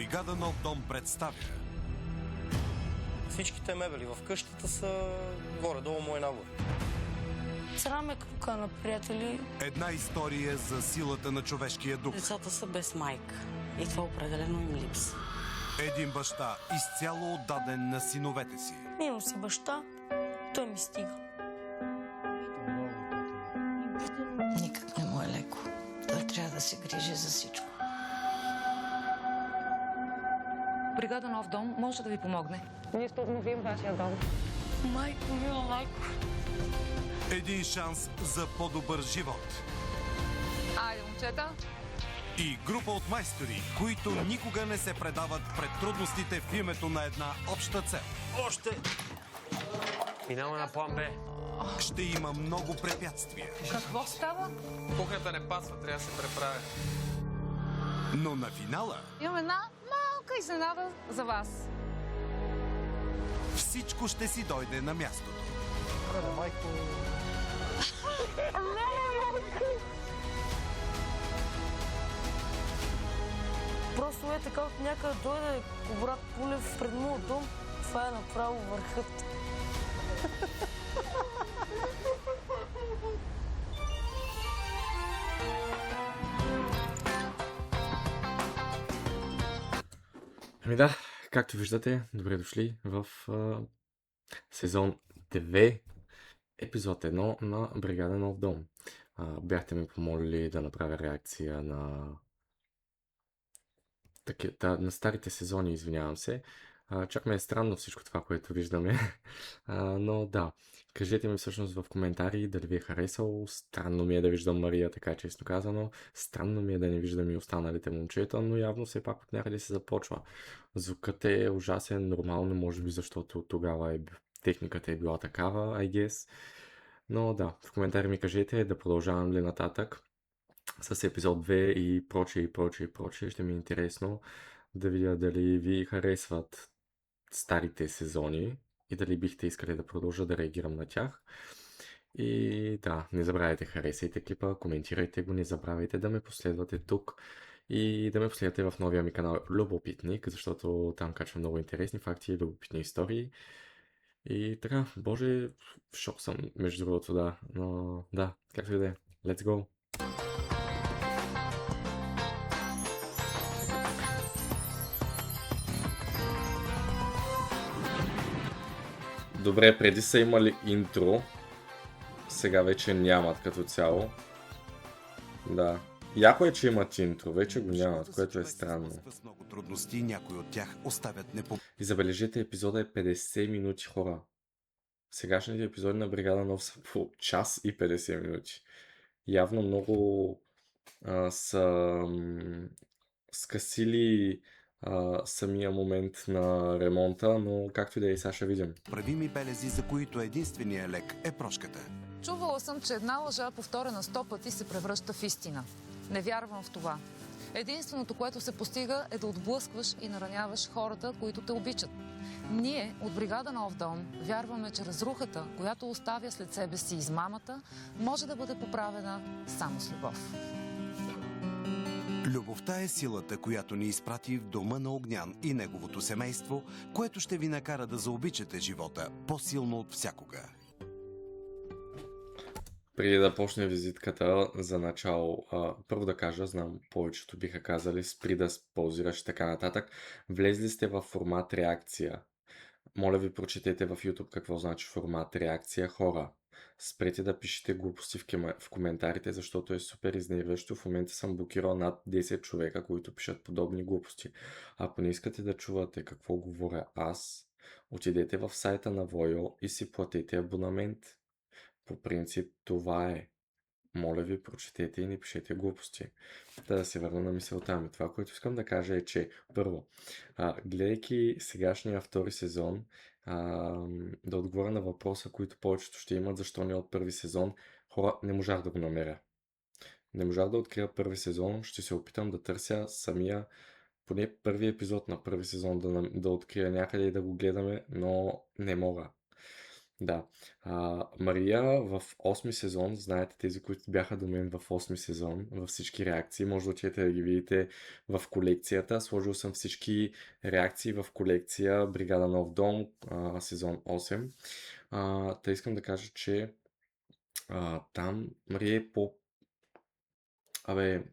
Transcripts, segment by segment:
Бригада Нов дом представя Всичките мебели в къщата са горе-долу мой набор. Срам е крука на приятели. една история за силата на човешкия дух. Децата са без майка и това определено им липсва. Един баща изцяло отдаден на синовете си. Имам си баща, той ми стига. Никак не му е леко. Той трябва да се грижи за всичко. Бригада Нов дом може да ви помогне. Ние ще обновим вашия дом. Майко, мила майко. Един шанс за по-добър живот. Айде, момчета! И група от майстори, които никога не се предават пред трудностите в името на една обща цел. Още! Минаваме на план Б. Ще има много препятствия, Какво става? Кухнята не пасва, трябва да се преправя. но на финала Имам една малка изненада за вас. всичко ще си дойде на мястото. Просто е така от някъде дойде Кобрат Пулев пред моят дом. Това е направо върхът. Ами да, както виждате, добре дошли в сезон 2, епизод 1 на Бригада Нов дом. Бяхте ме помолили да направя реакция на на старите сезони, извинявам се. Чак ме е странно всичко това, което виждаме. Но да, кажете ми всъщност в коментари дали ви е харесало. Странно ми е да виждам Мария, така честно казано. Странно ми е да не виждам и останалите момчета, но явно все пак от някъде се започва. Звукът е ужасен, нормално, може би защото тогава техниката е била такава, I guess. Но да, в коментари ми кажете да продължавам ли нататък с епизод 2 и прочее, и прочее, и прочее. Ще ми е интересно да видя дали ви харесват старите сезони и дали бихте искали да продължа да реагирам на тях. И да, не забравяйте, харесайте клипа, коментирайте го, не забравяйте да ме последвате тук и да ме последвате в новия ми канал Любопитник, защото там качвам много интересни факти и любопитни истории. И така, боже, в шок съм, между другото, да. Но да, както и да е. Let's go! Добре, преди са имали интро, сега вече нямат като цяло. Да. Яко е, че имат интро, вече го нямат, което е странно. С много трудности, някои от тях оставят И забележете, епизода е 50 минути, хора. Сегашните епизоди на Бригада Нов са по час и 50 минути. Явно много са скъсили самия момент на ремонта, но както и да е, сега ще видим. правими белези, за които единствения лек е прошката. Чувала съм, че една лъжа, повторена 100 пъти, се превръща в истина. Не вярвам в това. Единственото, което се постига, е да отблъскваш и нараняваш хората, които те обичат. Ние от Бригада Нов дом вярваме, че разрухата, която оставя след себе си измамата, може да бъде поправена само с любов. Любовта е силата, която ни изпрати в дома на Огнян и неговото семейство, което ще ви накара да заобичате живота по-силно от всякога. Преди да почне визитката, за начало, първо да кажа, знам, повечето биха казали, спри да паузираш и така нататък. Влезли сте в формат реакция. Моля ви, прочетете в YouTube какво значи формат реакция, хора. Спрете да пишете глупости в коментарите, защото е супер изнервящо. В момента съм блокирал над 10 човека, които пишат подобни глупости. Ако не искате да чувате какво говоря аз, отидете в сайта на Voyo и си платете абонамент. По принцип това е. Моля ви, прочетете и не пишете глупости. Да се върна на мисълта ми. Това, което искам да кажа е, че първо, гледайки сегашния втори сезон, да отговоря на въпроса, които повечето ще имат, защо не от първи сезон, хора, не можах да го намеря. Не можах да открия първи сезон, ще се опитам да търся самия, поне първи епизод на първи сезон да открия някъде и да го гледаме, но не мога. Да. Мария в 8-ми сезон, знаете тези, които бяха до мен в 8-ми сезон, във всички реакции, може да отидете да ги видите в колекцията. Сложил съм всички реакции в колекция Бригада Нов дом, сезон 8. Та искам да кажа, че там Мария е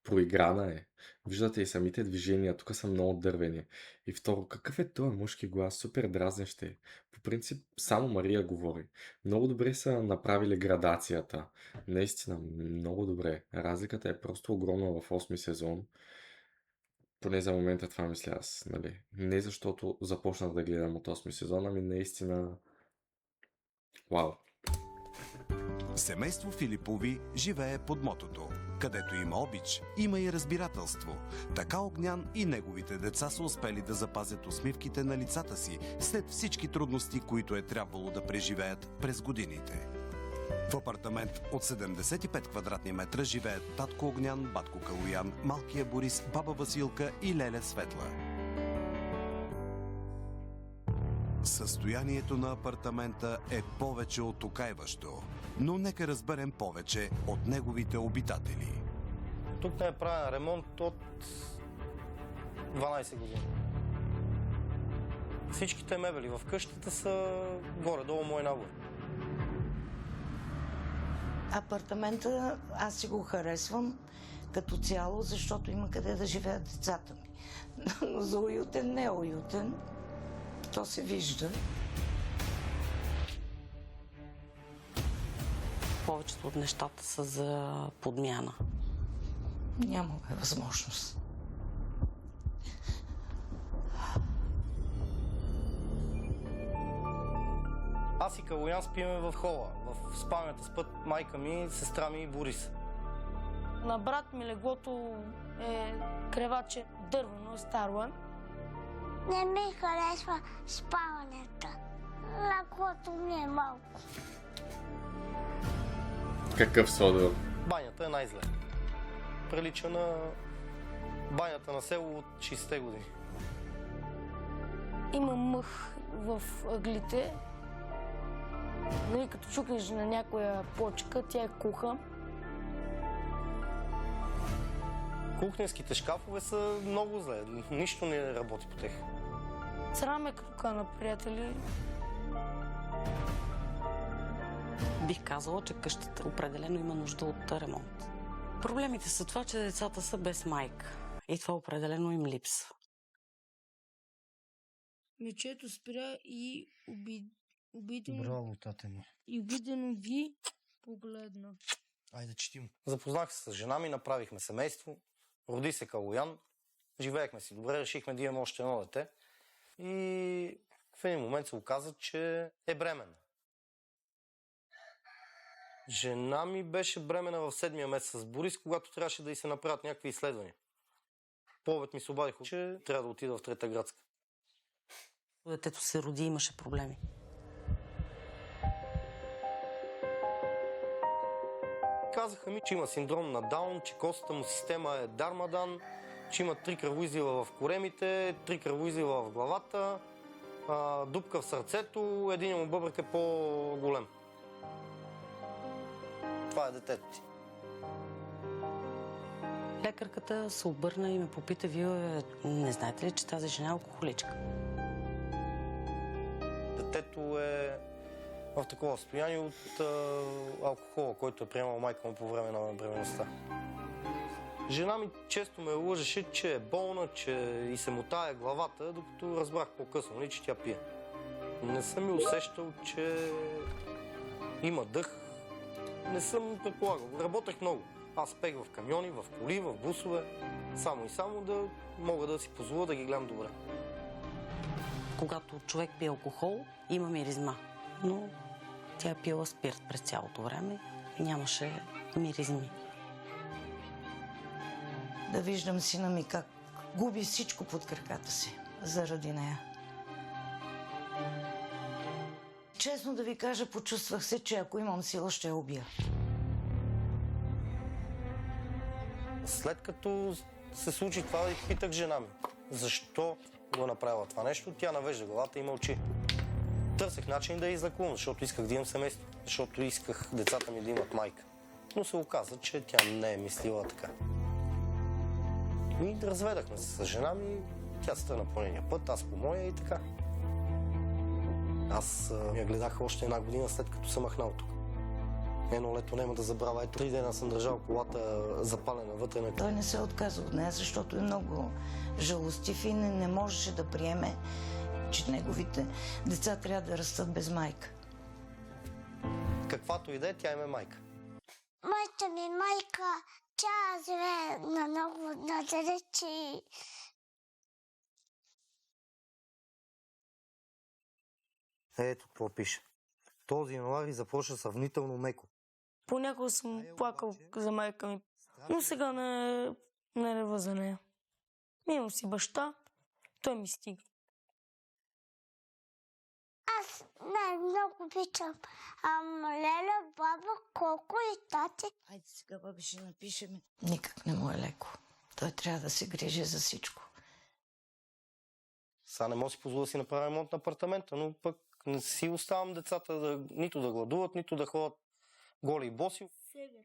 проиграна е. Виждате и самите движения, тук са много дървени. И второ, какъв е този мъжки глас? Супер дразнещ е. По принцип, само Мария говори. Много добре са направили градацията. Наистина, много добре. Разликата е просто огромна в 8-ми сезон. Поне за момента това мисля аз, нали? Не защото започнах да гледам от 8-ми сезон, ами наистина... Вау! Семейство Филипови живее под мотото. Където има обич, има и разбирателство. Така Огнян и неговите деца са успели да запазят усмивките на лицата си след всички трудности, които е трябвало да преживеят през годините. В апартамент от 75 квадратни метра живеят татко Огнян, батко Калоян, малкия Борис, баба Василка и леля Светла. Състоянието на апартамента е повече от окайващо, но нека разберем повече от неговите обитатели. Тук не е правен ремонт от 12 години. Всичките мебели в къщата са горе-долу мой набор. Апартамента аз си го харесвам като цяло, защото има къде да живеят децата ми. Но за уютен не е уютен. То се вижда. Повечето от нещата са за подмяна. Нямаме възможност. Аз и Калоян спиме в хола. В спалнята спът майка ми, сестра ми и Борис. На брат ми леглото е креваче дървено, е старо е. Не ми харесва спалнята. Леглото ми е малко. Какъв содор? Банята е най-зле. Прилича на банята на село от 60-те години. Има мъх в ъглите. Нали, като чукнеш на някоя плочка, тя е куха. Кухненските шкафове са много зле. Нищо не работи по тях. Срам е като на приятели. Бих казала, че къщата определено има нужда от ремонт. Проблемите са това, че децата са без майка. И това определено им липсва. Мечето спря и обидено... Браво, тате ми. И обидено ви погледна. Айде четим. Запознах се с жена ми, направихме семейство. Роди се Калоян. Живеехме си добре, решихме да имаме още едно дете. И в един момент се оказа, че е бременна. Жена ми беше бремена в 7-я месец с Борис, когато трябваше да й се направят някакви изследвания. По-обед ми се обадиха, че трябва да отида в Трета градска. Детето се роди и имаше проблеми. Казаха ми, че има синдром на Даун, че костната му система е Дармадан, че има 3 кръвоизлива в коремите, 3 кръвоизлива в главата, дупка в сърцето, един му бъбрек е по-голем. Това е детето ти. Лекарката се обърна и ме попита, вие не знаете ли, че тази жена е алкохоличка? Детето е в такова състояние от алкохола, който е приемала майка му по време на бременността. Жена ми често ме лъжеше, че е болна, че и се мотае главата, докато разбрах по-късно, че тя пие. Не съм ми усещал, че има дъх. Не съм предполагал. Работех много. Аз пех в камиони, в коли, в бусове. Само и само да мога да си позволя да ги гледам добре. Когато човек пие алкохол, има миризма. Но тя е пила спирт през цялото време и нямаше миризми. Да виждам сина ми как губи всичко под краката си заради нея. Честно да ви кажа, почувствах се, че ако имам сила, ще я убия. След като се случи това, и питах жена ми, защо го направила това нещо, тя навежда главата и мълчи. Търсех начин да я излекувам, защото исках да имам семейство, защото исках децата ми да имат майка. Но се оказа, че тя не е мислила така. И разведахме се с жена ми, тя се тръгна по нейния път, аз по моя и така. Аз я гледах още 1 година след като съм махнал тук. Едно лето няма да забравя. 3 дена съм държал колата запалена вътре. Той не се отказа от нея, защото е много жалостив и не можеше да приеме, че неговите деца трябва да растат без майка. Каквато и да е, тя им е майка. Моята ми майка, тя живее на много надалеч и... Ето какво пише. Този януари започна сравнително меко. Понякога съм плакал за майка ми, но сега не рева за нея. Имам си баща, той ми стига. Аз най-много обичам леля, баба, колко и тати. Айде сега, баби, ще напишем. Никак не му е леко. Той трябва да се грижи за всичко. Сега не мога да си позволя да си направя ремонт на апартамента, но пък не си оставам децата нито да гладуват, нито да ходят голи и боси.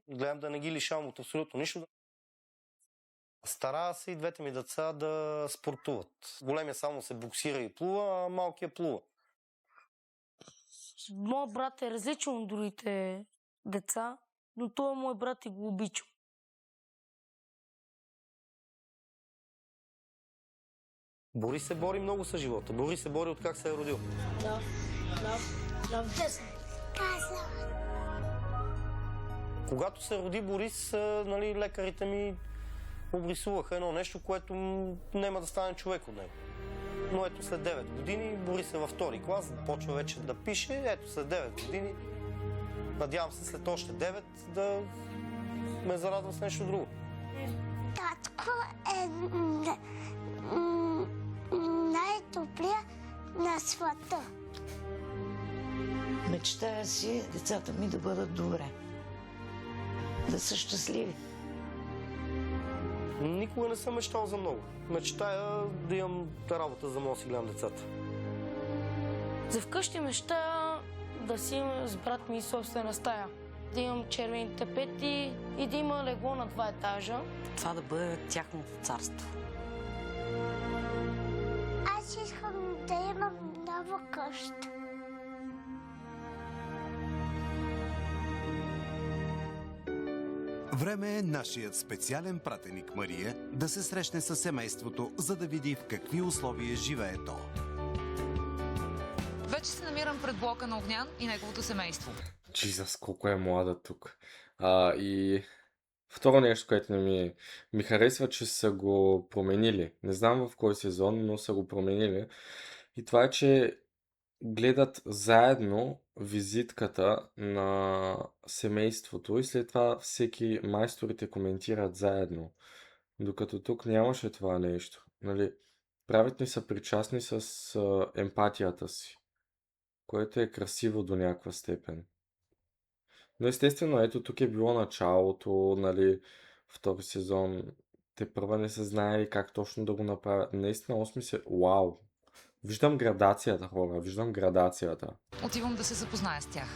Гледам да не ги лишавам от абсолютно нищо. Старая се и двете ми деца да спортуват. Големия само се боксира и плува, а малкия плува. Моят брат е различен от другите деца, но той мой брат и го обича. Бори се бори много с живота. Бори се бори от как се е родил. Каза. Когато се роди Борис, нали, лекарите ми обрисуваха едно нещо, което няма да стане човек от него. Но ето след 9 години Борис е във 2-ри клас, почва вече да пише. Ето след 9 години, надявам се след още 9 да ме зарадва с нещо друго. Татко е най-добрия на света. Мечтая си децата ми да бъдат добре. Да са щастливи. Никога не съм мечтал за много. Мечтая да имам работа, за да мога да си гледам децата. За вкъщи мечтая да си имам с брат ми собствена стая. Да имам червени тапети и да има легло на 2 етажа. Това да бъде тяхното царство. Аз искам да имам нова къща. Време е нашият специален пратеник Мария да се срещне с семейството, за да види в какви условия живее то. Вече се намирам пред блока на Огнян и неговото семейство. Джизъс, колко е млада тук. И второ нещо, което ми харесва, че са го променили. Не знам в кой сезон, но са го променили. И това е, че гледат заедно визитката на семейството и след това всеки майсторите коментират заедно. Докато тук нямаше това нещо. Нали? Правят ни са причастни с емпатията си, което е красиво до някаква степен. Но естествено, ето тук е било началото, нали, 2-ри сезон. Те първа не са знаели как точно да го направят. Наистина, 8 се... Вау! Виждам градацията, хора. Виждам градацията. Отивам да се запозная с тях.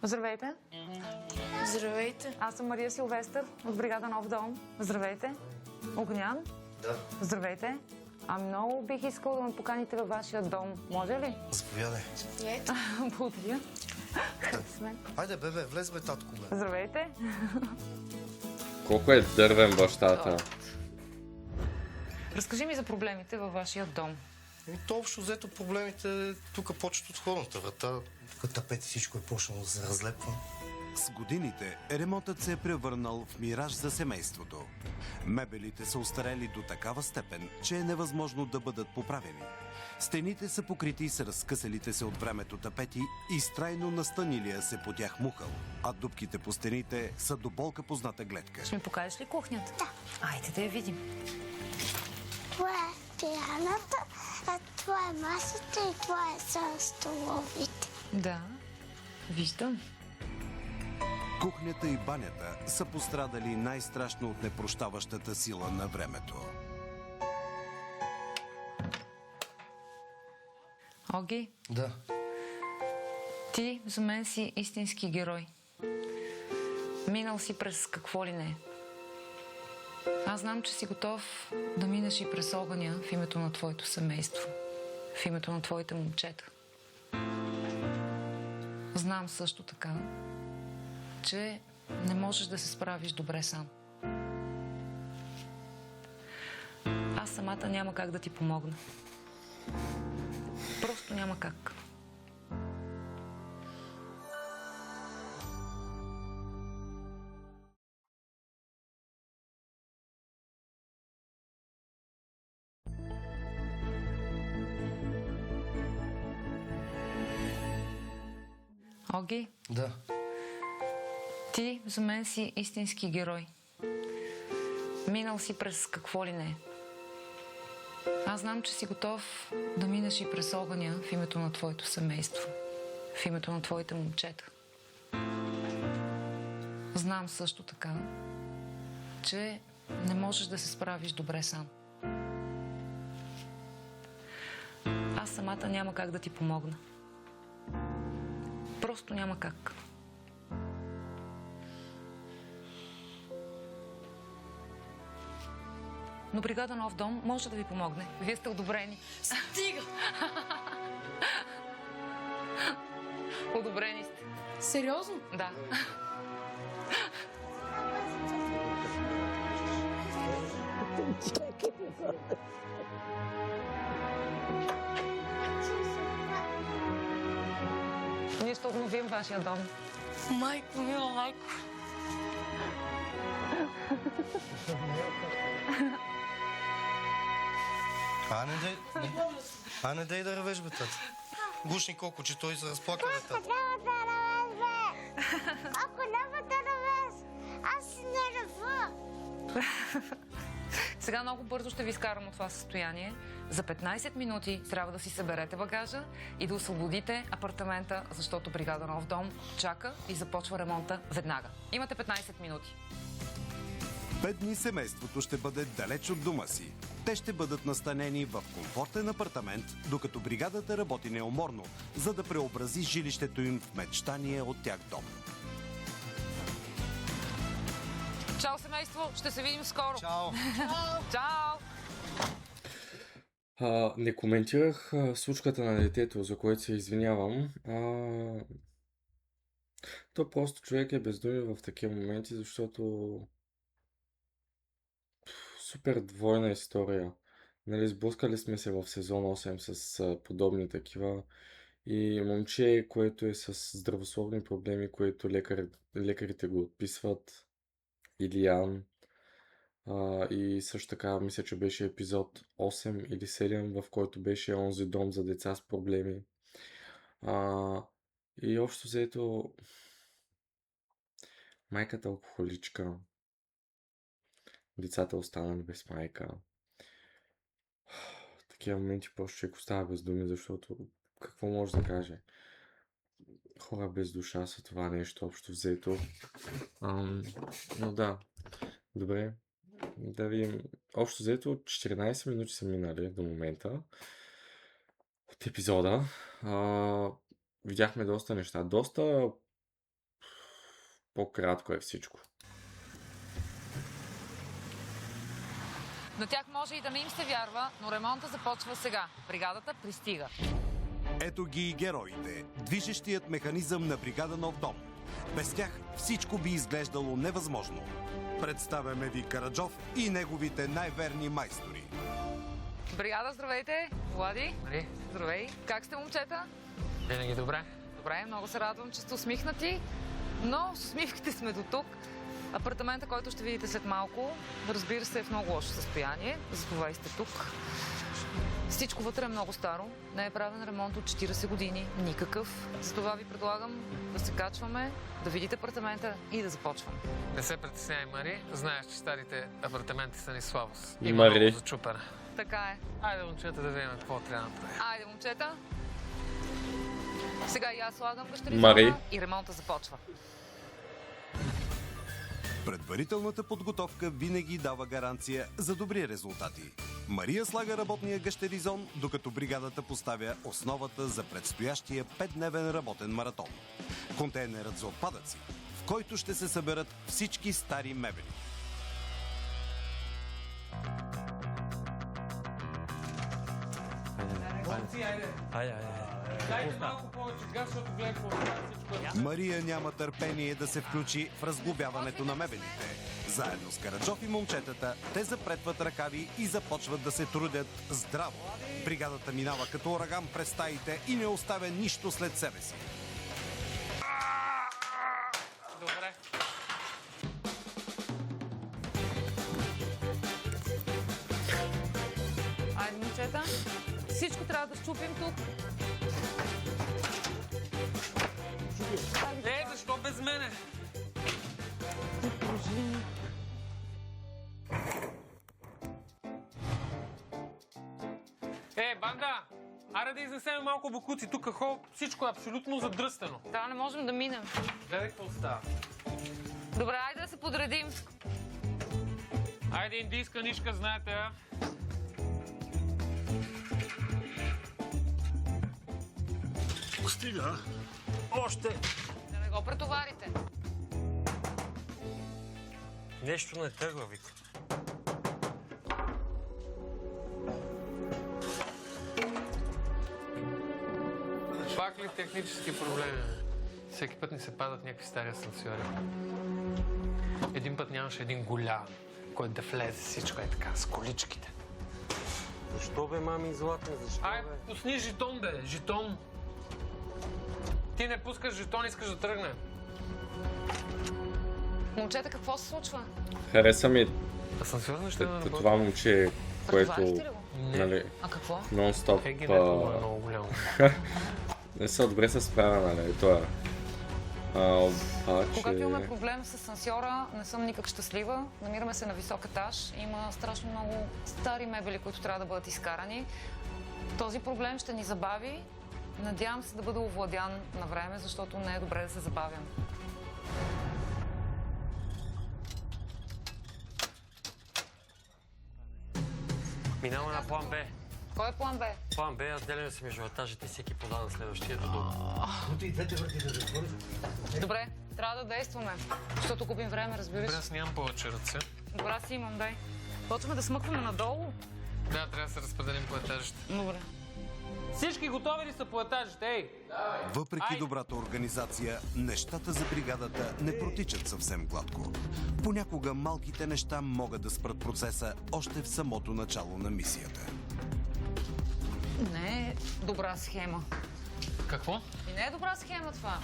Здравейте! Здравейте! Аз съм Мария Силвестър от бригада Нов дом. Здравейте! Огнян? Да. Здравейте! Много бих искал да ме поканите във вашия дом. Може ли? Заповядай. Благодаря. Хайде, бебе, влез бе, татко, бе. Здравейте! Колко е дървен бащата. Разкажи ми за проблемите във вашия дом. То общо взето проблемите тук почват от входната врата. Тук тапети всичко е почнало да се разлепва. С годините ремонтът се е превърнал в мираж за семейството. Мебелите са остарели до такава степен, че е невъзможно да бъдат поправени. Стените са покрити с разкъсалите се от времето тапети и с трайно настанилия се по тях мухъл, а дупките по стените са до болка позната гледка. Ще ми покажеш ли кухнята? Да. Айде да я видим. Това е пианата, а това е масата и това е са столовите. Да, виждам. Кухнята и банята са пострадали най-страшно от непрощаващата сила на времето. Оги, Да. ти за мен си истински герой. Минал си през какво ли не. Аз знам, че си готов да минеш и през огъня в името на твоето семейство, в името на твоите момчета. Знам също така, че не можеш да се справиш добре сам. Аз самата няма как да ти помогна. Просто няма как. Оги, Да. ти за мен си истински герой. Минал си през какво ли не. Аз знам, че си готов да минеш и през огъня в името на твоето семейство, в името на твоите момчета. Знам също така, че не можеш да се справиш добре сам. Аз самата няма как да ти помогна. Просто няма как. Но бригада Нов дом може да ви помогне. Вие сте одобрени. Стига! Одобрени сте. Сериозно? Да. Ние ще обновим вашия дом. Майко, мила майко. Не дай да ревеш, бе, тата. Гушни колко, че той се разплака, бе, тата. Няма да ревеш, бе! Ако няма да ревеш, аз си не рева. Сега много бързо ще ви изкарам от това състояние. За 15 минути трябва да си съберете багажа и да освободите апартамента, защото бригада Нов дом чака и започва ремонта веднага. Имате 15 минути. 5 дни семейството ще бъде далеч от дома си. Те ще бъдат настанени в комфортен апартамент, докато бригадата работи неуморно, за да преобрази жилището им в мечтание от тях дом. Чао, семейство! Ще се видим скоро! Чао! Чао! Не коментирах случката на детето, за което се извинявам. То просто човек е бездумен в такива моменти, защото супер двойна история. Нали, сблъскали сме се в сезон 8 с подобни такива. И момче, което е с здравословни проблеми, които лекарите го отписват. Илиян. И също така, мисля, че беше епизод 8 или 7, в който беше онзи дом за деца с проблеми. И общо взето, майката алкохоличка, децата останали без майка. В такива моменти просто човек остава без думи, защото какво може да каже? Хора без душа са това нещо, общо взето. Но да, добре. Да видим. Общо взето 14 минути са минали до момента от епизода. Видяхме доста неща. Доста по-кратко е всичко. На тях може и да не им се вярва, но ремонта започва сега. Бригадата пристига. Ето ги и героите, движещият механизъм на бригада Нов дом. Без тях всичко би изглеждало невъзможно. Представяме ви Караджов и неговите най-верни майстори. Бригада, здравейте! Влади, Мари, здравей! Как сте, момчета? винаги добре. Добре, много се радвам, че сте усмихнати, но с усмивките сме до тук. Апартамента, който ще видите след малко, разбира се, е в много лошо състояние, затова и сте тук. Всичко вътре е много старо, не е правен ремонт от 40 години, никакъв. Затова ви предлагам да се качваме, да видите апартамента и да започваме. Не се притеснявай, Мари. Знаеш, че старите апартаменти са ни слабост. И Има Мари. много за чупене. Така е. Айде, момчета, да видим какво трябва да направим. Айде, момчета. Сега и аз слагам Мари. гащеризона и ремонта започва. Предварителната подготовка винаги дава гаранция за добри резултати. Мария слага работния гъщеризон, докато бригадата поставя основата за предстоящия 5-дневен работен маратон. Контейнерът за отпадъци, в който ще се съберат всички стари мебели. Дайте малко повече газ, защото гледай какво всичко. Мария няма търпение да се включи в разглобяването на мебелите. Заедно с Караджов и момчетата, те запретват ръкави и започват да се трудят здраво. Бригадата минава като ураган през стаите и не оставя нищо след себе си. Добре. Айде, момчета. Всичко трябва да щупим тук. Защо без мене? Банда! Аре да изнесем малко бокуци. Тук всичко е абсолютно задръстено. Да, не можем да минем. Гледай какво става. Добре, айде да се подредим. Айде индийска нишка, знаете, а? Стига. Още. Да не го претоварите. Нещо не тъгва, вика. Пак ли технически проблеми? Всеки път ни се падат някакви стари асансьори. Един път нямаше един голям, който да влезе всичко е така, с количките. Защо бе, мами, златен? Защо Ай, бе? пусни жетон, бе, жетон. Ти не пускаш жетон, искаш да тръгне. Момчета, какво се случва? Хареса ми Асансьор не ще да работи. това момче, което Претоварихте ли го? нали, А какво? нон-стоп Егенето му е много голямо. не са добре се справя, нали, това. Когато имаме проблем с асансьора, не съм никак щастлива. Намираме се на висок етаж. Има страшно много стари мебели, които трябва да бъдат изкарани. Този проблем ще ни забави. Надявам се да бъда овладян на време, защото не е добре да се забавям. Минаваме на план Б. Кой е план Б? План Б, разделяме се между етажите, всеки подава на следващия до долу. Добре, трябва да действаме, защото губим време, разбираш. Добре, аз нямам повече ръце. Добре, си имам, дай. Почваме да смъкваме надолу. Да, трябва да се разпределим по етажите. Добре. Всички готови ли са по етажите? Ей! Въпреки добрата организация, нещата за бригадата не протичат съвсем гладко. Понякога малките неща могат да спрат процеса още в самото начало на мисията. Не е добра схема. Какво? И не е добра схема това.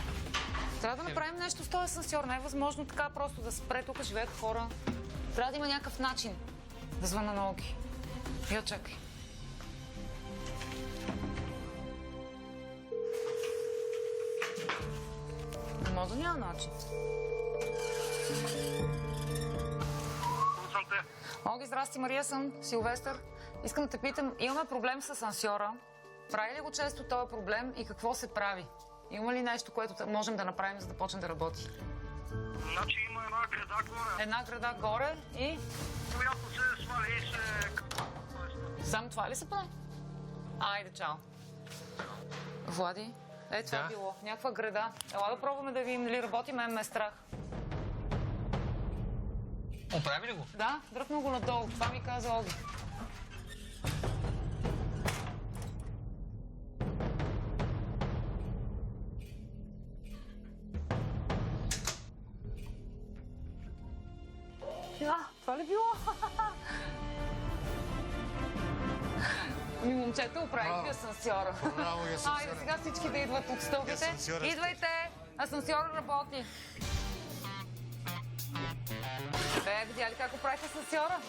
Трябва да направим нещо с този асансьор. Не е възможно така просто да спре. Тук живеят хора. Трябва да има някакъв начин да звъна на Оги. Я чакай. Не може да няма начин. Оги, здрасти, Мария съм, Силвестър. Искам да те питам, имаме проблем с асансьора. Прави ли го често този проблем и какво се прави? Има ли нещо, което можем да направим, за да почне да работи? Значи има една града горе. Една града горе и... Която се свали и се... Само това ли се прави? Айде, чао. Влади, това е било. Някаква града. Ела да пробваме да видим дали работи, мен ме е страх. Оправи ли го? Да, дръпна го надолу. Това ми каза Оги. Това ли било? Момчета, оправихте асансьора. Айде сега всички да идват от стълбите. Идвайте! Асансьора работи. Видя ли как оправих асансьора?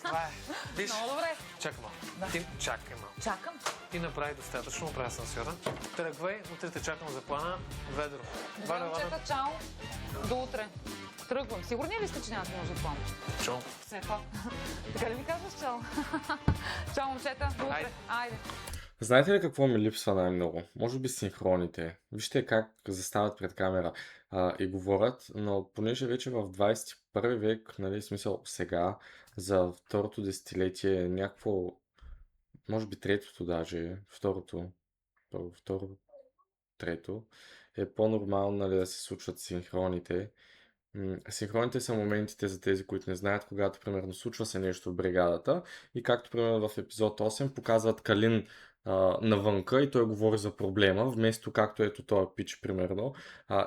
Това е. Виж. Много добре. Чакай малко. Ти чакай малко. Чакам. Ти направи достатъчно, оправи асансьора. Тръгвай, утре те чакам за плана. Ведро. Момчета, чао. До утре. Тръгвам. Сигурни ли сте, че нямате нужда от план? Чао. Все пак. Така ли ми казваш чао? Чао, момчета. До утре. Айде. Знаете ли какво ми липсва най-много? Може би синхроните. Вижте как застават пред камера и говорят, но понеже вече в 21 век, нали, смисъл сега, за второто десетилетие, някакво, може би третото даже, първо, второ, трето, е по-нормално, нали, да се случват синхроните. Синхроните са моментите за тези, които не знаят, когато примерно случва се нещо в бригадата и както примерно в епизод 8 показват Калин навънка и той говори за проблема, вместо както ето този пич примерно,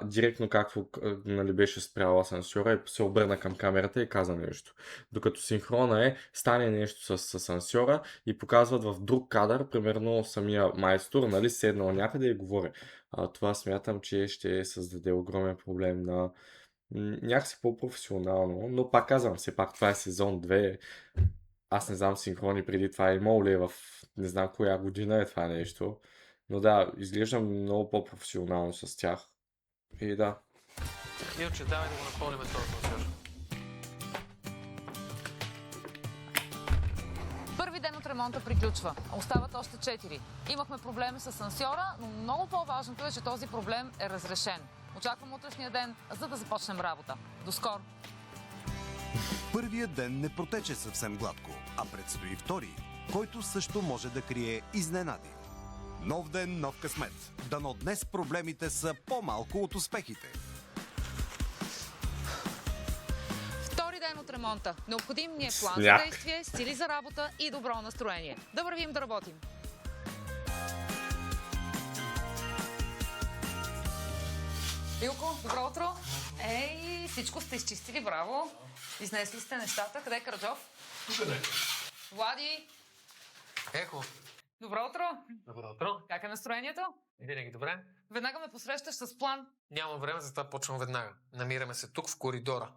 директно както нали, беше спряла асансьора и се обърна към камерата и каза нещо. Докато синхрона е, стане нещо с асансьора и показват в друг кадър, примерно самия майстор, нали, седнал някъде и говори. Това смятам, че ще създаде огромен проблем на някакси по-професионално, но пак казвам, все пак това е сезон 2. Аз не знам синхрони преди това имало ли е в не знам коя година е това нещо. Но да, изглеждам много по-професионално с тях. И да. Илче, давай да го напълним този асансьор. Първи ден от ремонта приключва. Остават още 4. Имахме проблеми с асансьора, но много по-важното е, че този проблем е разрешен. Очаквам утрешния ден, за да започнем работа. До скоро! Първият ден не протече съвсем гладко, а предстои втори, който също може да крие изненади. Нов ден, нов късмет. Дано днес проблемите са по-малко от успехите. Втори ден от ремонта. Необходим ни е план за действие, стили за работа и добро настроение. Да вървим да работим! Илко, добро утро! Ей, всичко сте изчистили, браво! Изнесли сте нещата. Къде е Караджов? Тук не. Влади! Ехо. Добро утро! Добро утро. Как е настроението? Винаги добре. Веднага ме посрещаш с план. Нямам време, затова почвам веднага. Намираме се тук в коридора.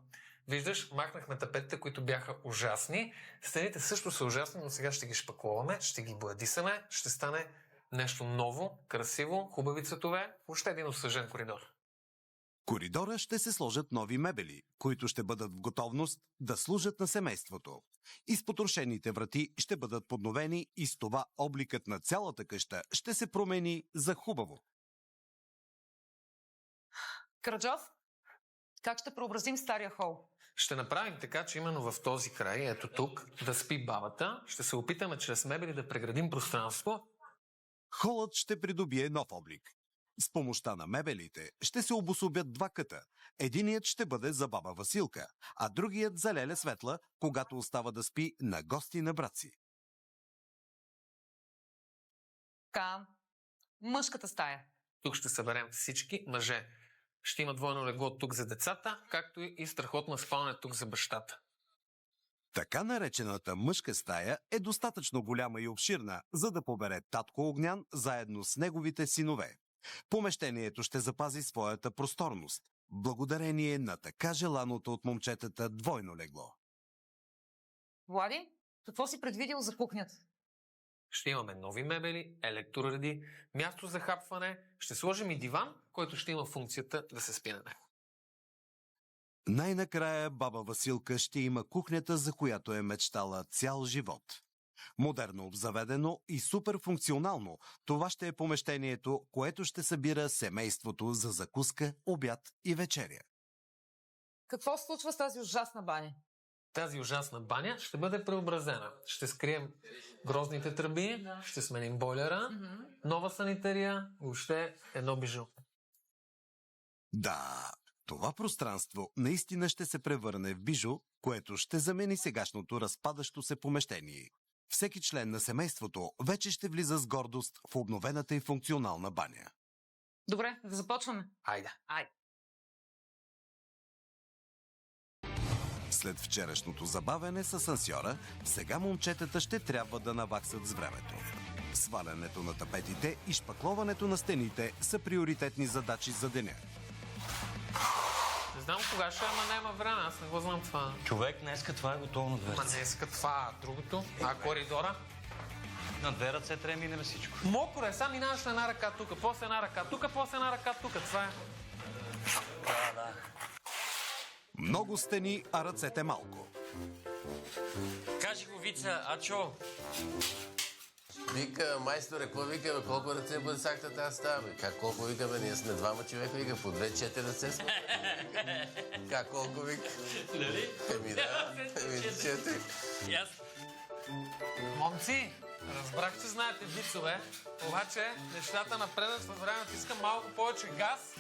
Виждаш, махнахме тапетите, които бяха ужасни. Стените също са ужасни, но сега ще ги шпакловаме, ще ги боядисаме, ще стане нещо ново, красиво, хубави цветове, въобще един осъжен коридор. В коридора ще се сложат нови мебели, които ще бъдат в готовност да служат на семейството. Изпотрошените врати ще бъдат подновени и с това обликът на цялата къща ще се промени за хубаво. Караджов, как ще преобразим стария хол? Ще направим така, че именно в този край, ето тук, да спи бабата. Ще се опитаме чрез мебели да преградим пространство. Холът ще придобие нов облик. С помощта на мебелите ще се обособят два къта. Единият ще бъде за баба Василка, а другият за леля Светла, когато остава да спи на гости на брат си. Така, мъжката стая. Тук ще съберем всички мъже. Ще има двойно легло тук за децата, както и страхотна спалня тук за бащата. Така наречената мъжка стая е достатъчно голяма и обширна, за да побере татко Огнян заедно с неговите синове. Помещението ще запази своята просторност, благодарение на така желаното от момчетата двойно легло. Влади, какво си предвидил за кухнята? Ще имаме нови мебели, електроуреди, място за хапване, ще сложим и диван, който ще има функцията да се спи на него. Най-накрая баба Василка ще има кухнята, за която е мечтала цял живот. Модерно обзаведено и супер функционално, това ще е помещението, което ще събира семейството за закуска, обяд и вечеря. Какво се случва с тази ужасна баня? Тази ужасна баня ще бъде преобразена. Ще скрием грозните тръби, ще сменим бойлера, нова санитария, въобще едно бижу. Да, това пространство наистина ще се превърне в бижу, което ще замени сегашното разпадащо се помещение. Всеки член на семейството вече ще влиза с гордост в обновената и функционална баня. Добре, да започваме. Айде. След вчерашното забавене с асансьора, сега момчетата ще трябва да наваксат с времето. Свалянето на тапетите и шпакловането на стените са приоритетни задачи за деня. Не знам кога ще, ама няма време, аз не го знам това. Човек, днеска това е готово на две Ма ръце. днеска това, другото, коридора. На две ръце трябва да минем всичко. Мокро е, сега минаваш на една ръка тук, после една ръка тук, после една ръка тук, това е. Да. Много стени, а ръцете малко. Кажи го, Вица, Ачо. Вика, майсторе, какво вика, бе? Колко ръце бъде сакта тази става, бе? Как колко вика, бе? Ние сме двама човека, вика, по 2-4 ръце сме. Как колко вика? Нали? Еми да, 4. Момци, разбрах, че знаете вицове, обаче нещата напредат във времето. Искам малко повече газ.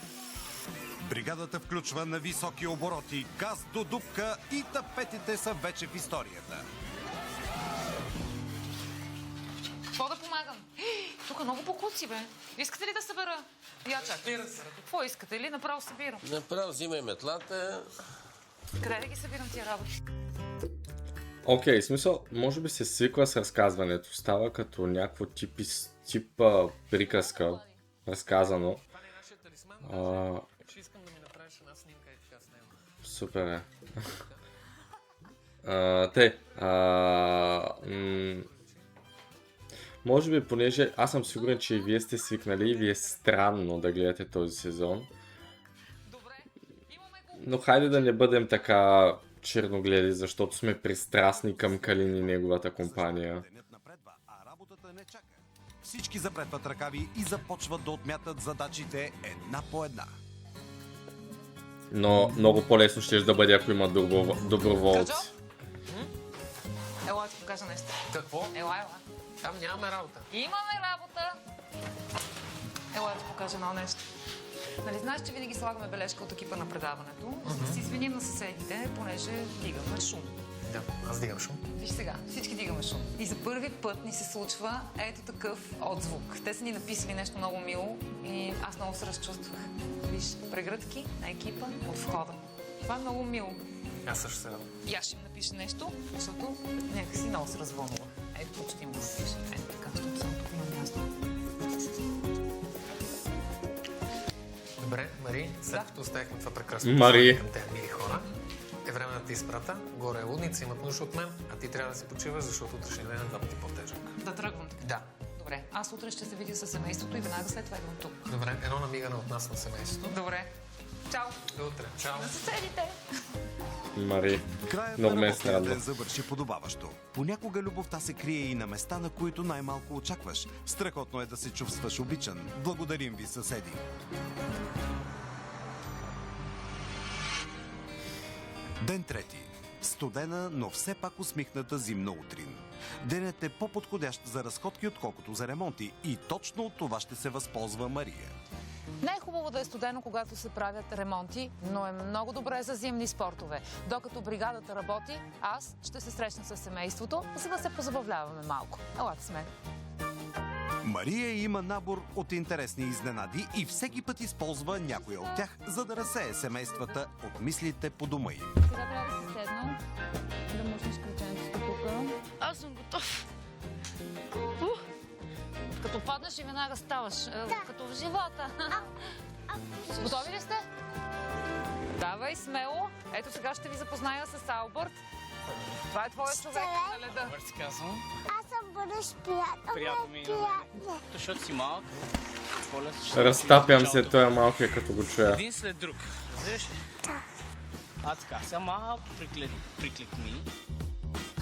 Бригадата включва на високи обороти, газ до дупка и тапетите са вече в историята. Какво да помагам? Тук много покуци, бе. Искате ли да събера? Я чакай. Какво искате ли? Направо събирам. Направо взимай метлата. Къде да ги събирам тия работи? Окей, смисъл, може би се свиква с разказването. Става като някакво тип приказка, разказано. Ще искам да ми направиш една снимка и така с него. Супер е. Може би, понеже аз съм сигурен, че и вие сте свикнали и ви е странно да гледате този сезон. Но хайде да не бъдем така черногледи, защото сме пристрастни към Калин и неговата компания. Денят напредва, а работата не чака. Всички запретват ръкави и започват да отмятат задачите една по една. Но много по-лесно ще да бъде, ако има доброволци. Ела, ти покажа нещо. Какво? Ела. Там нямаме работа. Имаме работа! Ела да покажа едно нещо. Нали знаеш, че винаги слагаме бележка от екипа на предаването, за да се извиним на съседите, понеже дигаме шум. Да, аз дигам шум. Виж сега, всички дигаме шум. И за първи път ни се случва ето такъв отзвук. Те са ни написали нещо много мило и аз много се разчувствах. Виж, прегръдки на екипа от входа. Това е много мило. Аз също се радвам. И аз ще им напиша нещо, защото някакси много се развълнува. Ето, почти им го напиша. Ето така, защото съм тук на място. Добре, Мари, след като оставихме това прекрасно Мари. към тези мили хора, е време да ти изпрата. Горе е лудница, имат нужда от мен, а ти трябва да си почиваш, защото утрешния ден е два пъти по-тежък. Да тръгвам така? Да. Добре, аз утре ще се видя със семейството и веднага след това идвам тук. Добре, едно намигане от нас на семейството. Добре. Чао. До утре. Чао. На съседите. Мари. Краят Много на ме е работния странно. ден завърши подобаващо. Понякога любовта се крие и на места, на които най-малко очакваш. Страхотно е да се чувстваш обичан. Благодарим ви, съседи. Ден трети. Студена, но все пак усмихната зимна утрин. Денят е по-подходящ за разходки, отколкото за ремонти. И точно от това ще се възползва Мария. Не е хубаво да е студено, когато се правят ремонти, но е много добре за зимни спортове. Докато бригадата работи, аз ще се срещна с семейството, за да се позабавляваме малко. Елате с мен. Мария има набор от интересни изненади и всеки път използва някоя от тях, за да разсее семействата от мислите по дома им. Сега трябва да се седна, да мъжнеш ключенцето тук. Аз съм готов. Като паднеш и веднага ставаш, като в живота. Готови ли сте? Давай, смело. Ето сега ще ви запозная с Албърт. Това е твоя човек на леда. Албърт си казвам. Аз съм бъдеш приятно. Приятно ми е. Приятно. Защото си малък. По-лесно ще Разтапям се, той е малкия, като го чуя. един след друг. Разбираш ли? А така, сега малко прикликни.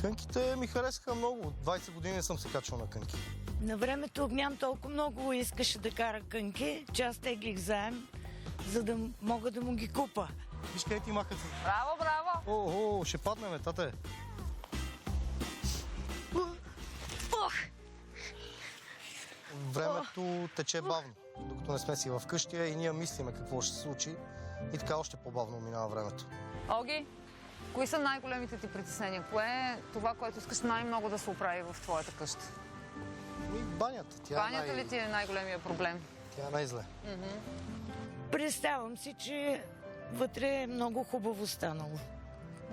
Кънките ми харесаха много. 20 години съм се качвал на кънки. На времето Огнян толкова много искаше да кара кънки, че аз теглих заем, за да мога да му ги купа. Виж къде ти махат. Браво, браво! О, ще паднем, тате. Времето тече бавно, докато не сме си в къщи и ние мислиме какво ще се случи и така още по-бавно минава времето. Оги, кои са най-големите ти притеснения? Кое е това, което искаш най-много да се оправи в твоята къща? И банята. Банята ли ти е най-големия проблем? Тя е най-зле. Представям си, че вътре е много хубаво станало.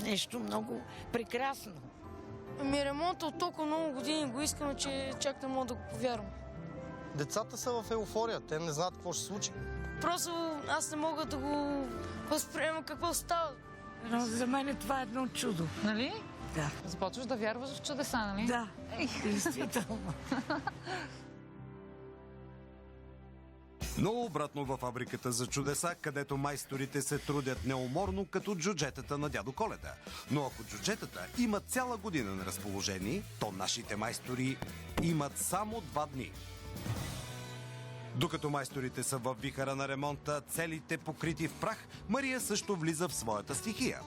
Нещо много прекрасно. Ами ремонта от толкова много години го искаме, че чак не мога да го повярвам. Децата са в еуфория. Те не знаят какво ще се случи. Просто аз не мога да го възприема какво става. Но за мен това е едно чудо. Нали? Да. Започваш да вярваш в чудеса, нали? Да, действително. Но обратно във фабриката за чудеса, където майсторите се трудят неуморно като джуджетата на дядо Коледа. Но ако джуджетата имат цяла година на разположение, то нашите майстори имат само 2 дни. Докато майсторите са във вихара на ремонта, целите покрити в прах, Мария също влиза в своята стихия.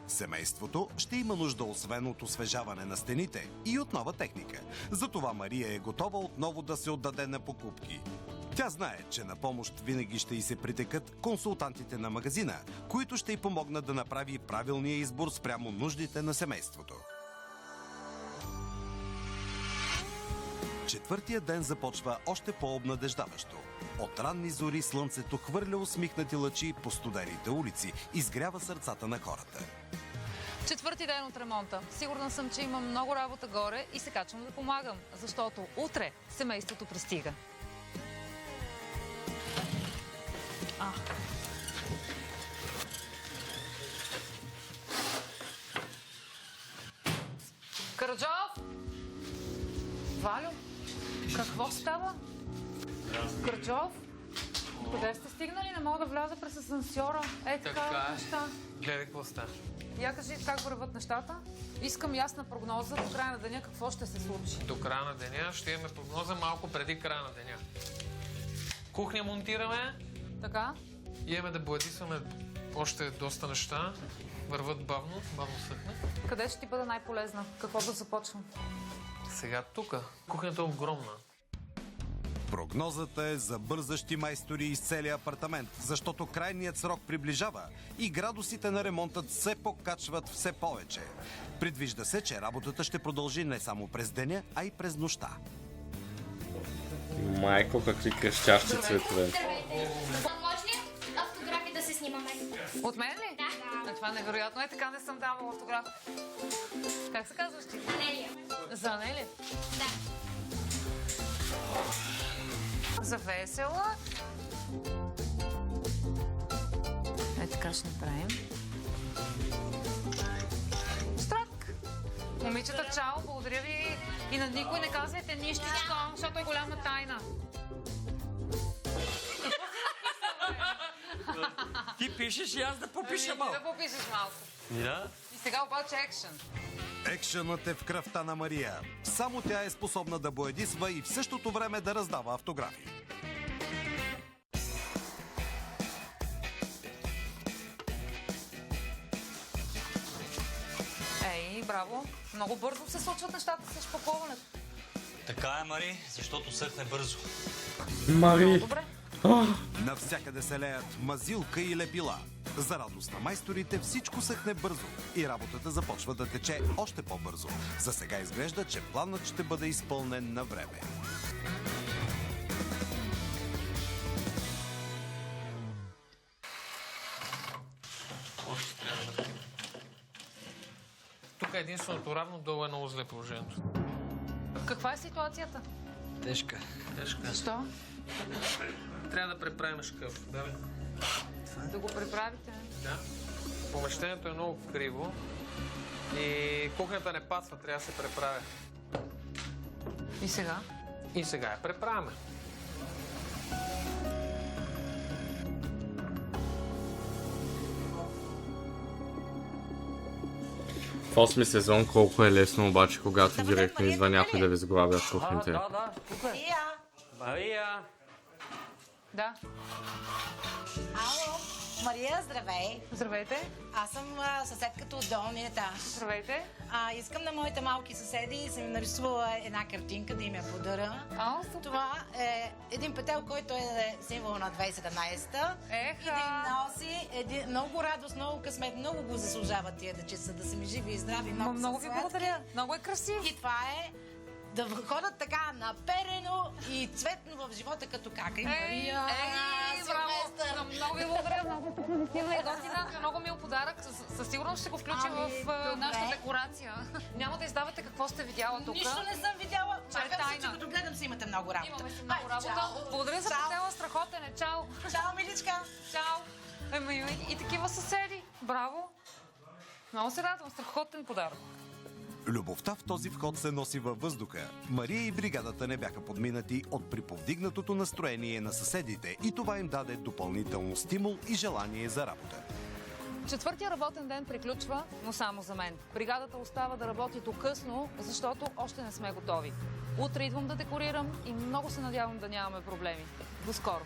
Семейството ще има нужда освен от освежаване на стените и от нова техника. Затова Мария е готова отново да се отдаде на покупки. Тя знае, че на помощ винаги ще й се притекат консултантите на магазина, които ще й помогнат да направи правилния избор спрямо нуждите на семейството. Четвъртия ден започва още по-обнадеждаващо. От ранни зори слънцето хвърля усмихнати лъчи по студените улици, изгрява сърцата на хората. Четвърти ден от ремонта. Сигурна съм, че имам много работа горе и се качвам да помагам, защото утре семейството пристига. Караджов! Валю, какво става? Караджов? Къде сте стигнали? Не мога да вляза през асансьора. Така неща. Гледай какво става. Я кажи как върват нещата. Искам ясна прогноза до края на деня какво ще се случи. До края на деня ще имаме прогноза малко преди края на деня. Кухня монтираме. Така? И имаме да боядисваме още доста неща. Върват бавно съхне. Къде ще ти бъде най-полезна? Какво да започвам? Сега тук. Кухнята е огромна. Прогнозата е за бързащи майстори из целия апартамент, защото крайният срок приближава и градусите на ремонтът се покачват все повече. Предвижда се, че работата ще продължи не само през деня, а и през нощта. Майко, какви крещящи цветове. Може ли автографи да се снимаме? От мен ли? Да. Това невероятно е, така не съм давала автограф. Как се казваш ти? Анелия. За Анелия? Да. За весела. Така ще направим. Страк! Момичета, чао, благодаря ви. И на никой не казвайте нищичко, защото е голяма тайна. Ти пишеш и аз да попиша малко. Да попишеш малко. Да. И сега обаче екшен. Екшенът е в кръвта на Мария. Само тя е способна да боядисва и в същото време да раздава автографи. Ей, браво. Много бързо се случват нещата с шпакловането. Така е, Мари, защото съхне бързо. Мари! Добре. Навсякъде се леят мазилка и лепила. За радост на майсторите всичко съхне бързо и работата започва да тече още по-бързо. За сега изглежда, че планът ще бъде изпълнен на време. Тук е единственото равно, долу е много зле положението. Каква е ситуацията? Тежка. Защо? Трябва да преправим шкаф. Да, бе. Да го преправите. Да. Помещението е много криво и кухнята не пасва, трябва да се преправя. И сега? И сега я преправяме. В 8-ми сезон колко е лесно обаче, когато директно идва някой да ви сглавя в кухните. Да, тук е. Мария! Да. Ало, Мария, здравей. Здравейте. Аз съм съседката от долния етаж. Здравейте. Искам на моите малки съседи и съм им нарисувала една картинка да им я подаря. Супер. Това е един петел, който е символ на 2017-та. И да им носи много радост, много късмет, много го заслужават тия дечица, да са ми живи и здрави, много ви благодаря. Много е красив. И това е да ходят така наперено и цветно в живота като кака. И Мария, браво! Много ви благодаря, много сте позитивна и готина. Много мил подарък. Със сигурност ще го включим в нашата декорация. Няма да издавате какво сте видяла тук. Нищо не съм видяла. Чакам се, че като гледам си имате много работа. Имаме си много работа. Благодаря за петела, страхотен е. Чао! Чао, миличка! Чао! И такива съседи. Браво! Много се радвам. Страхотен подарък. Любовта в този вход се носи във въздуха. Мария и бригадата не бяха подминати от приповдигнатото настроение на съседите и това им даде допълнително стимул и желание за работа. Четвъртия работен ден приключва, но само за мен. Бригадата остава да работи до късно, защото още не сме готови. Утре идвам да декорирам и много се надявам да нямаме проблеми. До скоро!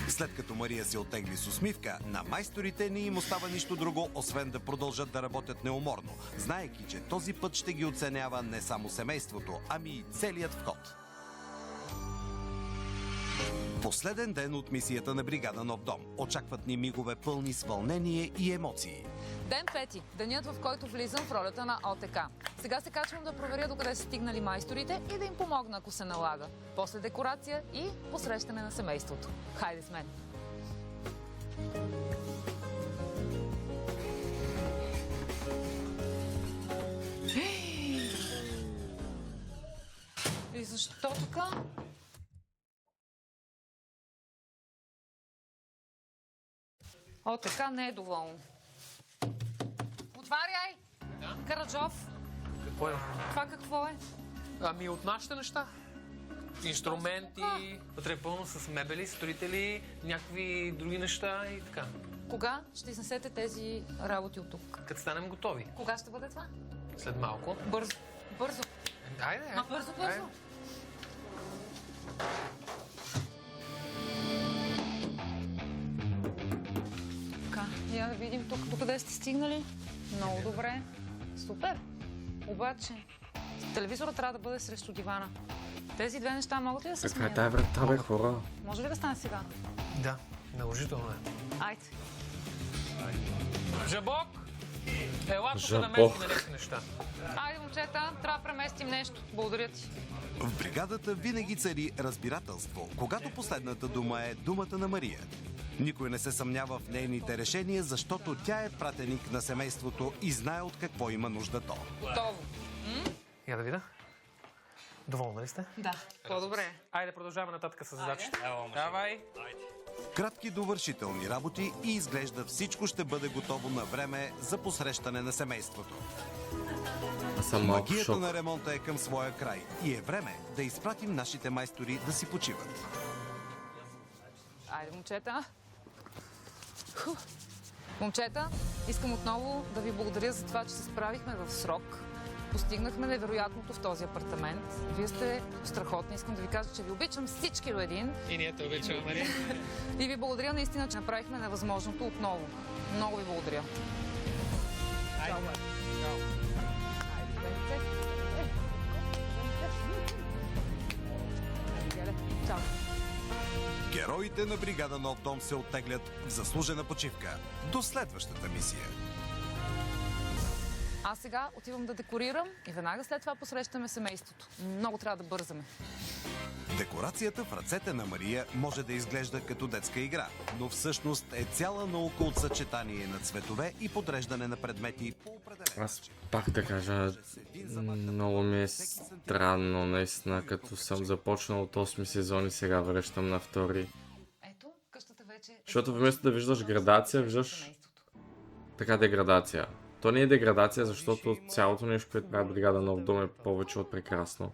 След като Мария се оттегли с усмивка, на майсторите не им остава нищо друго, освен да продължат да работят неуморно, знаейки, че този път ще ги оценява не само семейството, ами и целият вход. Последен ден от мисията на бригада Нов дом. Очакват ни мигове пълни с вълнение и емоции. Ден пети. Денят, в който влизам в ролята на ОТК. Сега се качвам да проверя докъде са стигнали майсторите и да им помогна, ако се налага. После декорация и посрещане на семейството. Хайде с мен! И защо така? ОТК не е доволно. Отваряй! Да? Караджов! Какво е? Това какво е? Ами от нашите неща. Инструменти, вътре е пълно с мебели, строители, някакви други неща и така. Кога ще изнесете тези работи от тук? Като станем готови. Кога ще бъде това? След малко. Бързо. Бързо. Айде. Бързо. Така, я да видим тук докъде сте стигнали. Много добре. Супер. Обаче, телевизорът трябва да бъде срещу дивана. Тези две неща могат ли да се сменят? Каква е тая врата, бе, хора? Може ли да стане сега? Да, наложително е. Айде. Жабок! Ела тук да Жабок. местим някакви неща. Айде, момчета, трябва да преместим нещо. Благодаря ти. В бригадата винаги цари разбирателство, когато последната дума е думата на Мария. Никой не се съмнява в нейните решения, защото тя е пратеник на семейството и знае от какво има нужда то. Готово. Я да видя. Доволна ли сте? Да, по-добре. Айде, продължаваме нататък с задачите. Давай! Кратки довършителни работи и изглежда всичко ще бъде готово на време за посрещане на семейството. Аз съм малко Магията шок. на ремонта е към своя край и е време да изпратим нашите майстори да си почиват. Айде, момчета. Момчета, искам отново да ви благодаря за това, че се справихме в срок. Постигнахме невероятното в този апартамент. Вие сте страхотни. Искам да ви кажа, че ви обичам всички до един. И ние те обичаме, Мария. И ви благодаря наистина, че направихме невъзможното отново. Много ви благодаря. Айде. Чао. Чао. Героите на бригада Нов дом се оттеглят в заслужена почивка. До следващата мисия. Аз сега отивам да декорирам и веднага след това посрещаме семейството. Много трябва да бързаме. Декорацията в ръцете на Мария може да изглежда като детска игра, но всъщност е цяла наука от съчетание на цветове и подреждане на предмети по определен Аз пак да кажа, много ми е странно, наистина, като съм започнал от 8 сезон и сега връщам на втори. Ето, къщата вече... Защото вместо да виждаш градация, виждаш така деградация. То не е деградация, защото цялото нещо, което прави бригада Нов дом е повече от прекрасно.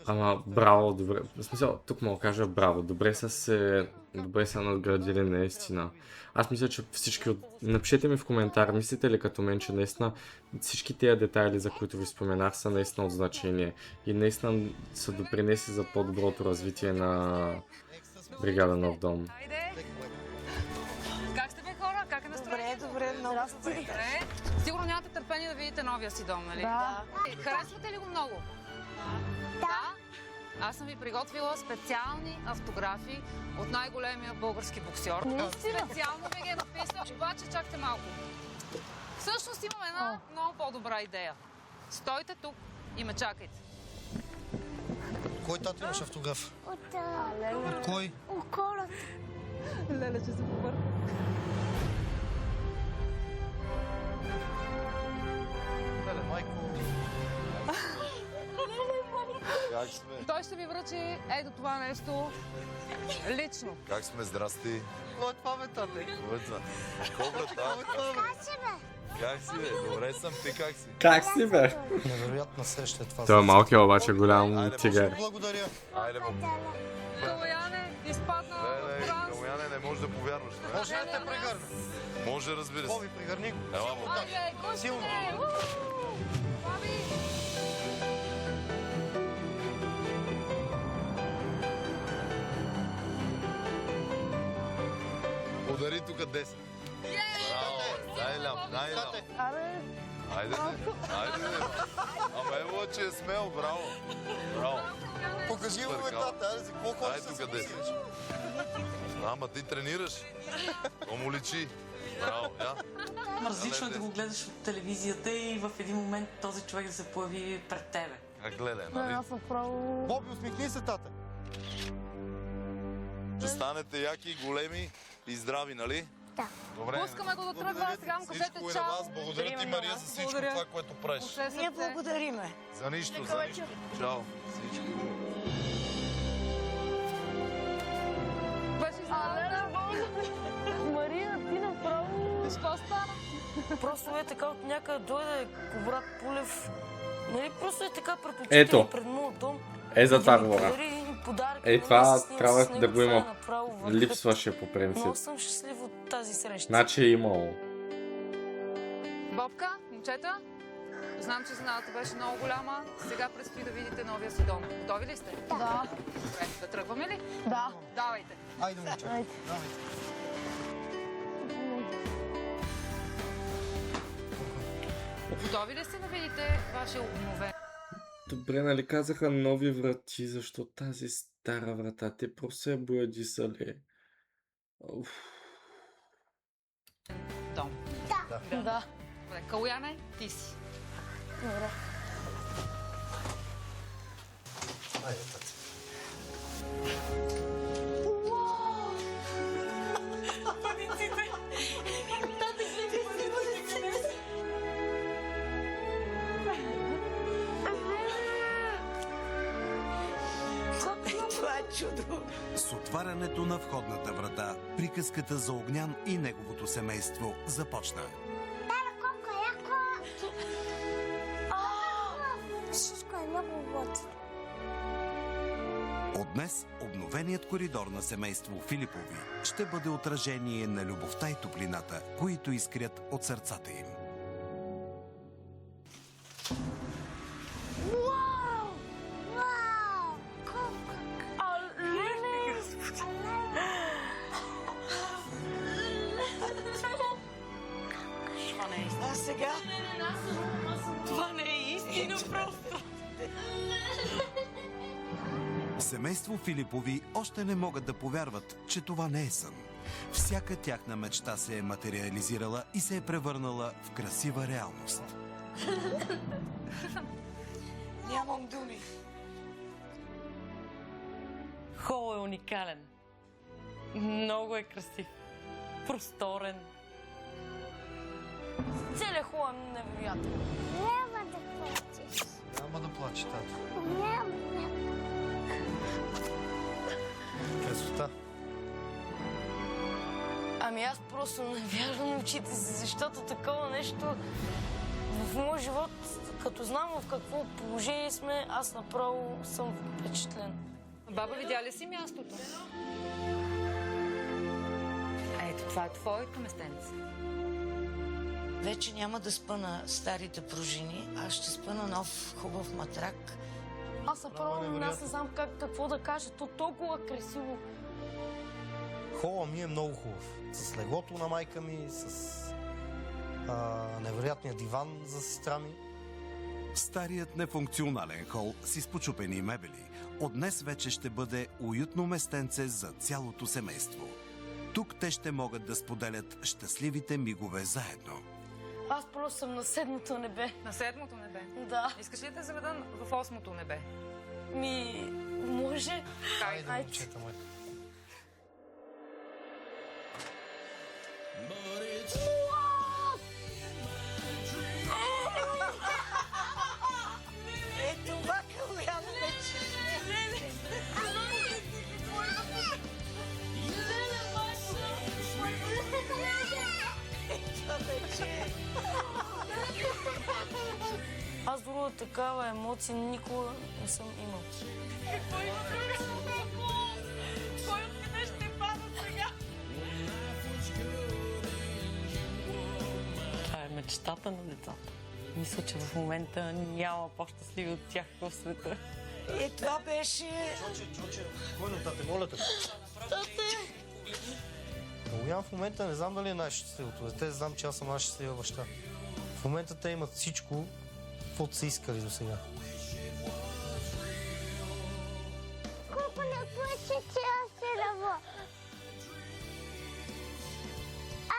Ама браво, добре. В смисъл, тук мога да кажа браво. Добре са надградили наистина. Аз мисля, че всички напишете ми в коментар, мислите ли като мен, че наистина всички тези детайли, за които ви споменах, са наистина от значение. И наистина са допринесли за по-доброто развитие на бригада Нов дом. Как сте бе, хора? Как е настроението? Добре, много добре. Сигурно нямате търпение да видите новия си дом, нали? Да. Харесвате ли го много? Да. Аз съм ви приготвила специални автографи от най-големия български боксер. Специално ми ги е написал, обаче чакайте малко. Всъщност имам една много по-добра идея. Стойте тук и ме чакайте. Кой тато имаш автограф? От Кой? хората. Леле, че се повърна. Леле, майко. Как сме? Той ще ви връчи ето това нещо лично. Как сме? Здрасти. Какво е това, бе, тате? Какво, брата? Как си, бе? Добре съм, ти как си? Как си, бе? Невероятна среща е това. Той е малкият, обаче голям тигър. Благодаря. Айде, бе. Калояне, изпадна в транс. Калояне, не можеш да повярваш, не? Може да те прегърна. Може, разбира се. Боби, прегърни го. Ела, бе. Силно. Удари тук 10. Браво, дай лям, дай лям. Айде, айде. Ама ево, че е смел, браво. Браво. Покажи му, бе, тата, айде, за какво Дай хочеш тук 10. Ама ти тренираш. То му личи. Браво, я. Различно е да го гледаш от телевизията и в един момент този човек да се появи пред тебе. Как гледай, нали? Аз направо... Боби, усмихни се, тата. Ще станете яки, големи и здрави, нали? Да. Добре. Пускаме го да тръгва, сега му кажете Всичко и на чао. вас. Благодаря ти, Мария, за всичко това, което правиш. Ние благодариме. За нищо, за нищо. Чао. Всички. Беше Мария, ти направо... Какво стана? Просто е така от някъде дойде брат Пулев. Нали, просто е така Ето. препочитане пред моят дом. За това говоря. Подарък, Това трябва да го има. Липсваше по принцип. Много съм щастлив от тази среща. Значи е имало. Бобка, момчета, знам, че изненадата беше много голяма. Сега предстои да видите новия си дом. Готови ли сте? Да. Добре, да тръгваме ли? Да. Давайте. Айде, момче. Готови ли сте да видите вашия обновен? Добре, нали казаха нови врати, защо тази стара врата? Те просто я боядисали. Дом. Да. Добре, Калояне, ти си. Добре. Айде, тата. Това е чудо. С отварянето на входната врата, приказката за Огнян и неговото семейство започна. Колко яко! Всичко е много готино. От днес обновеният коридор на семейство Филипови ще бъде отражение на любовта и топлината, които изкрят от сърцата им. Вау! Вау! Колко! А сега? Това не е истина просто. Семейство Филипови още не могат да повярват, че това не е сън. Всяка тяхна мечта се е материализирала и се е превърнала в красива реалност. Нямам думи. Хол е уникален. Много е красив. Просторен. Целият хол е невероятен. Няма да плачеш. Няма да плаче, тата. Няма. Красота. Ами аз просто не вярвам на очите си, защото такова нещо в моя живот, като знам в какво положение сме, аз направо съм впечатлен. Баба, видя ли си мястото? Ето, това е твоето местенце. Вече няма да спа на старите пружини, аз ще спа на нов хубав матрак. Аз направо аз не знам какво да кажа, то толкова красиво. Хола ми е много хубав. С леглото на майка ми, с невероятния диван за сестра ми. Старият нефункционален хол с изпочупени мебели от днес вече ще бъде уютно местенце за цялото семейство. Тук те ще могат да споделят щастливите мигове заедно. Аз просто съм на седмото небе. На седмото небе? Да. Искаш ли да заведа в осмото небе? Може. Айде, момчета мои. Е, това Калоян вече. Аз друга такава емоция никога не съм имал. Какво има Кой от мене ще пада сега? Това е мечтата на децата. Мисля, че в момента няма по-щастливи от тях в света. Това беше... Чоче, спокойно, тате, моля те. Огнян в момента не знам дали е най-щастливото дете, знам, че аз съм най-щастлива баща. В момента те имат всичко, каквото са искали до сега. Колко не плаче, че аз се ръва.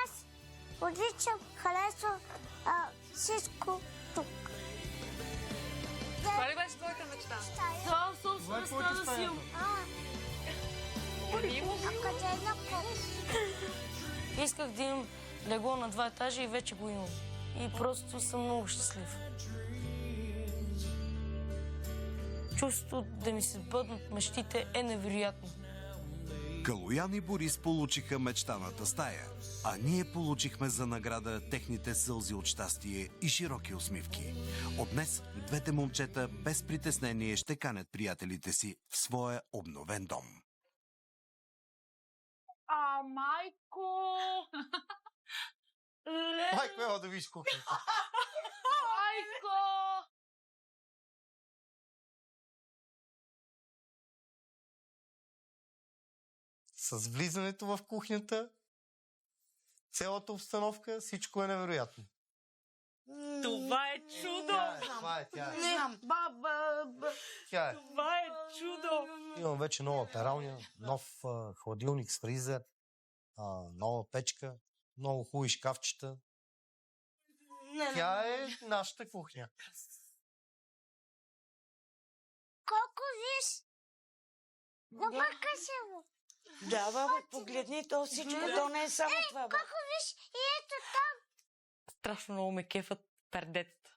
Аз отлично харесвам всичко тук. Това ли беше твоята мечта? Това собствеността да си имам. Исках да имам легло на 2 етажа и вече го имам. И просто съм много щастлив. Чувството да ми се сбъднат мечтите е невероятно. Калоян и Борис получиха мечтаната стая, а ние получихме за награда техните сълзи от щастие и широки усмивки. От днес двете момчета без притеснение ще канят приятелите си в своя обновен дом. Майко! Майко, ела да видиш кухнята. Майко! С влизането в кухнята, цялата обстановка, всичко е невероятно. Това е чудо! Тя е. Не знам. Тя е. Това е чудо! Имам вече нова пералня, нов хладилник с фризер, нова печка, много хубави шкафчета. Тя е нашата кухня. Колко виж? Набъркаше му. Да, баба, погледни то всичко, то не е само това, баба. Колко виж и ето там. Страшно много ме кефат пердетата.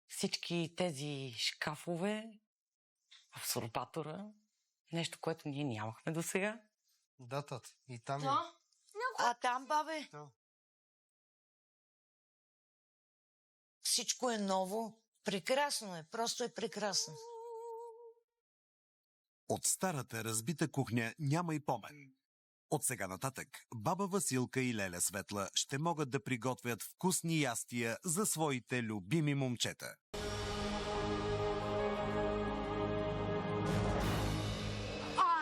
Всички тези шкафове, абсорбатора, нещо, което ние нямахме до сега. Да, тата. И там е. А там, бабе? Да. Всичко е ново. Прекрасно е. Просто е прекрасно. От старата разбита кухня няма и помен. От сега нататък баба Василка и леля Светла ще могат да приготвят вкусни ястия за своите любими момчета.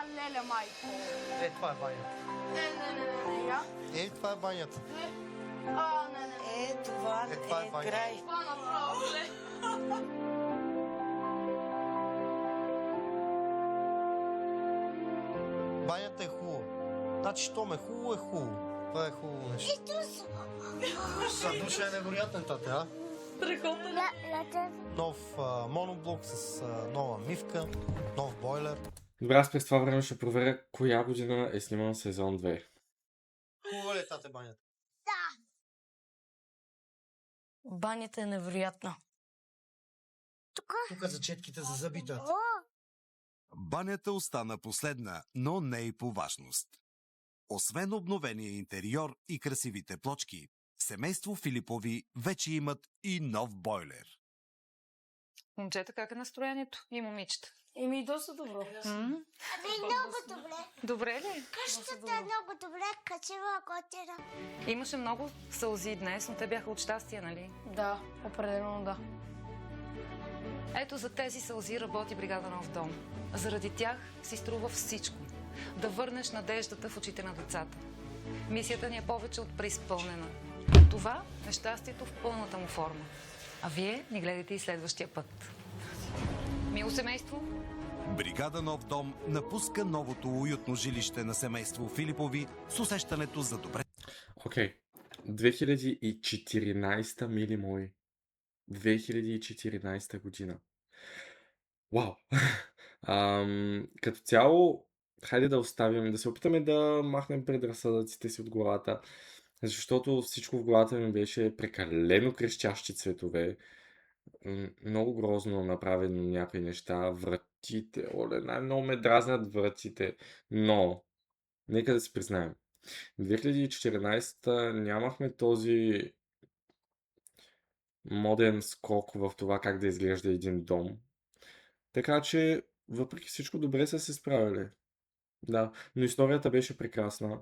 Леля, майко! Това е банята. Не. Това е банята. Не. Това е банята. край. Това направо, Банята е хубава. Значи, щом е хубаво, е хубаво. Това е хубаво нещо. Душа е невероятен, тате, а? Нов моноблок с нова мивка, нов бойлер. Добре, аз през това време ще проверя коя година е сниман сезон 2. Хубава ли е, тате, банята? Банята е невероятна. Тук за четките за зъби, тате. Банята остана последна, но не и по важност. Освен обновения интериор и красивите плочки, семейство Филипови вече имат и нов бойлер. Момчета, как е настроението? И момичета? Доста добро. Много добре. Добре ли? Къщата е много добре, красива, готина. Имаше много сълзи днес, но те бяха от щастие, нали? Да, определено да. Ето за тези сълзи работи бригада Нов дом. Заради тях си струва всичко. Да върнеш надеждата в очите на децата. Мисията ни е повече от преизпълнена. Това е щастието в пълната му форма. А вие ни гледайте и следващия път. Мило семейство! Бригада Нов дом напуска новото уютно жилище на семейство Филипови с усещането за добре. Окей. 2014, мили мои. 2014 година. Вау! Като цяло, хайде да оставим, да се опитаме да махнем предразсъдъците си от главата, защото всичко в главата ми беше прекалено крещящи цветове, много грозно направено някои неща, вратите, най-много ме дразнят вратите, но нека да си признаем, 2014 нямахме този моден скок в това как да изглежда един дом. Така че, въпреки всичко, добре са се справили. Да, но историята беше прекрасна.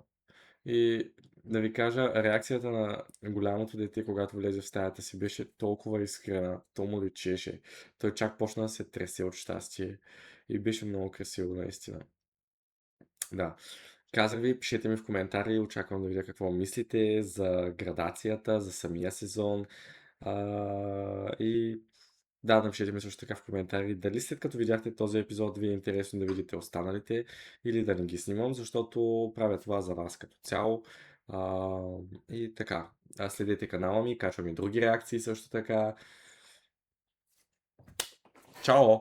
И да ви кажа, реакцията на голямото дете, когато влезе в стаята си, беше толкова искрена, то му личеше. Той чак почна да се тресе от щастие и беше много красиво, наистина. Да. Казах ви, пишете ми в коментари, очаквам да видя какво мислите за градацията, за самия сезон. И да, напишете ми също така в коментари дали след като видяхте този епизод ви е интересно да видите останалите или да не ги снимам, защото правя това за вас като цяло. И така, следете канала ми, качвам и други реакции също така. Чао!